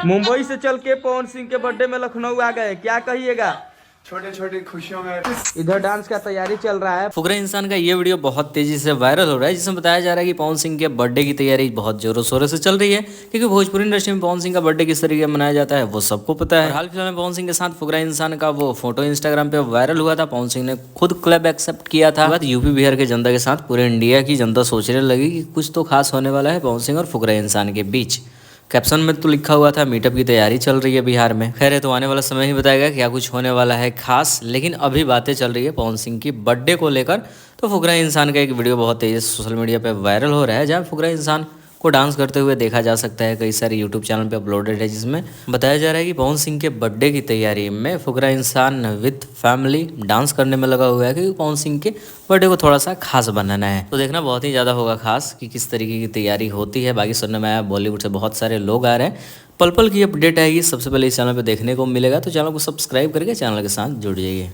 मुंबई से चल के पवन सिंह के बर्थडे में लखनऊ आ गए, क्या कहिएगा? छोटे छोटे खुशियों में इधर डांस का तैयारी चल रहा है। फुकरा इंसान का ये वीडियो बहुत तेजी से वायरल हो रहा है, जिसमें बताया जा रहा है कि पवन सिंह के बर्थडे की तैयारी बहुत जोरों शोरों से चल रही है, क्योंकि भोजपुरी इंडस्ट्री में पवन सिंह का बर्थडे किस तरीके मनाया जाता है वो सबको पता है। हाल फिलहाल में पवन सिंह के साथ फुकरा इंसान का वो फोटो इंस्टाग्राम पे वायरल हुआ था। पवन सिंह ने खुद क्लब एक्सेप्ट किया था। बाद यूपी बिहार के जनता के साथ पूरे इंडिया की जनता सोचने लगी कि कुछ तो खास होने वाला है पवन सिंह और फुकरा इंसान के बीच। कैप्शन में तो लिखा हुआ था मीटअप की तैयारी चल रही है बिहार में। खैर है तो आने वाला समय ही बताएगा क्या कुछ होने वाला है खास, लेकिन अभी बातें चल रही है पवन सिंह की बर्थडे को लेकर। तो फुकरा इंसान का एक वीडियो बहुत तेजी से सोशल मीडिया पे वायरल हो रहा है, जहाँ फुकरा इंसान को डांस करते हुए देखा जा सकता है। कई सारे यूट्यूब चैनल पे अपलोडेड है, जिसमें बताया जा रहा है कि पवन सिंह के बर्थडे की तैयारी में फुकरा इंसान विद फैमिली डांस करने में लगा हुआ है, क्योंकि पवन सिंह के बर्थडे को थोड़ा सा खास बनाना है। तो देखना बहुत ही ज़्यादा होगा खास कि किस तरीके की तैयारी होती है। बाकी सुनने में आया बॉलीवुड से बहुत सारे लोग आ रहे हैं। पल पल की अपडेट आएगी सबसे पहले इस चैनल पर देखने को मिलेगा, तो चैनल को सब्सक्राइब करके चैनल के साथ जुड़ जाइए।